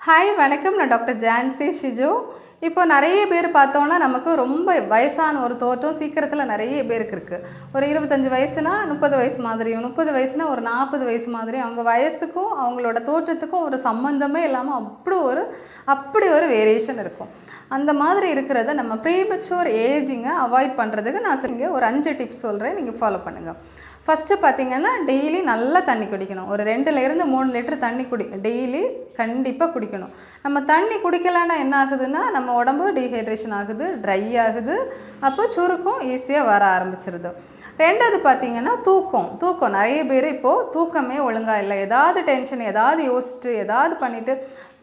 Hi வணக்கம். நான் doctor Jhansi Shijo. இப்போ நிறைய பேர் பார்த்தோன்னா நமக்கு ரொம்ப வயசான ஒரு தோற்றம் சீக்கிரத்தில் நிறைய பேருக்கு இருக்குது. ஒரு 25 வயசுனா 30 வயசு மாதிரியும், 30 வயசுனா ஒரு 40 வயசு மாதிரியும், அவங்க வயசுக்கும் அவங்களோட தோற்றத்துக்கும் ஒரு சம்மந்தமே இல்லாமல் அப்படி ஒரு வேரியேஷன் இருக்கும். அந்த மாதிரி இருக்கிறத நம்ம ப்ரீமெச்சூர் ஏஜிங்கை அவாய்ட் பண்ணுறதுக்கு நான் இங்கே ஒரு 5 டிப்ஸ் சொல்கிறேன், நீங்கள் ஃபாலோ பண்ணுங்கள். ஃபஸ்ட்டு பார்த்திங்கன்னா, டெய்லி நல்லா தண்ணி குடிக்கணும். ஒரு 2லேருந்து 3 லிட்டர் தண்ணி டெய்லி கண்டிப்பாக குடிக்கணும். நம்ம தண்ணி குடிக்கலைன்னா என்ன ஆகுதுன்னா, நம்ம உடம்பு டீஹைட்ரேஷன் ஆகுது, ட்ரை ஆகுது, அப்போ சுருக்கம் ஈஸியாக வர ஆரம்பிச்சிருது. 2வது பார்த்திங்கன்னா, தூக்கம் நிறைய பேர் இப்போது தூக்கமே ஒழுங்காக இல்லை. ஏதாவது டென்ஷன், ஏதாவது யோசிச்சுட்டு, ஏதாவது பண்ணிவிட்டு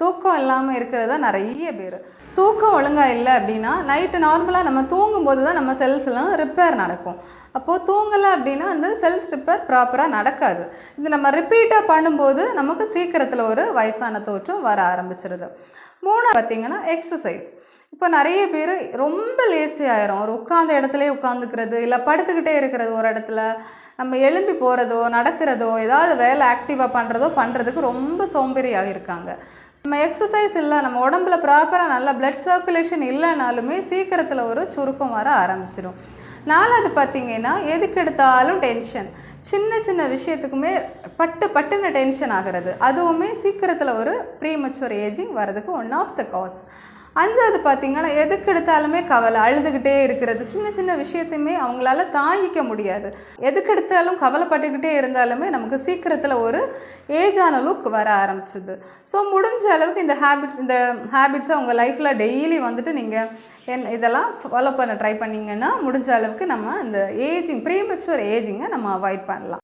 தூக்கம் இல்லாமல் இருக்கிறது தான் நிறைய பேர். தூக்கம் ஒழுங்காக இல்லை அப்படின்னா, நைட்டு நார்மலாக நம்ம தூங்கும்போது தான் நம்ம செல்ஸ்லாம் ரிப்பேர் நடக்கும். அப்போது தூங்கலை அப்படின்னா அந்த செல்ஸ் ரிப்பேர் ப்ராப்பராக நடக்காது. இது நம்ம ரிப்பீட்டாக பண்ணும்போது நமக்கு சீக்கிரத்தில் ஒரு வயசான தோற்றம் வர ஆரம்பிச்சிருது. 3 பார்த்திங்கன்னா, எக்ஸசைஸ். இப்போ நிறைய பேர் ரொம்ப லேசி ஆயிரும். ஒரு உட்காந்த இடத்துலையே உட்காந்துக்கிறது, இல்லை படுத்துக்கிட்டே இருக்கிறது ஒரு இடத்துல. நம்ம எழும்பி போகிறதோ நடக்கிறதோ ஏதாவது வேலை ஆக்டிவாக பண்ணுறதுக்கு ரொம்ப சோம்பேறியாக இருக்காங்க. நம்ம எக்ஸசைஸ் இல்லை, நம்ம உடம்புல ப்ராப்பராக நல்லா பிளட் சர்க்குலேஷன் இல்லைனாலுமே சீக்கிரத்தில் ஒரு சுருக்கம் வர ஆரம்பிச்சிடும். 4வது பார்த்திங்கன்னா, எதுக்கு எடுத்தாலும் டென்ஷன். சின்ன விஷயத்துக்குமே பட்டுன்னு டென்ஷன் ஆகிறது, அதுவுமே சீக்கிரத்தில் ஒரு ப்ரீமெச்சூர் ஏஜிங் வரதுக்கு ஒன் ஆஃப் த காஸ். 5வது பார்த்திங்கன்னா, எதுக்கு எடுத்தாலுமே கவலை, அழுதுகிட்டே இருக்கிறது. சின்ன விஷயத்தையுமே அவங்களால தாங்கிக்க முடியாது. எதுக்கு எடுத்தாலும் கவலைப்பட்டுக்கிட்டே இருந்தாலுமே நமக்கு சீக்கிரத்தில் ஒரு ஏஜான லுக் வர ஆரம்பிச்சிது. ஸோ முடிஞ்ச அளவுக்கு இந்த ஹேபிட்ஸை உங்கள் லைஃப்பில் டெய்லி வந்துட்டு நீங்கள் இதெல்லாம் ஃபாலோ பண்ண ட்ரை பண்ணிங்கன்னா முடிஞ்ச அளவுக்கு நம்ம இந்த ப்ரீமெச்சூர் ஏஜிங்கை நம்ம அவாய்ட் பண்ணலாம்.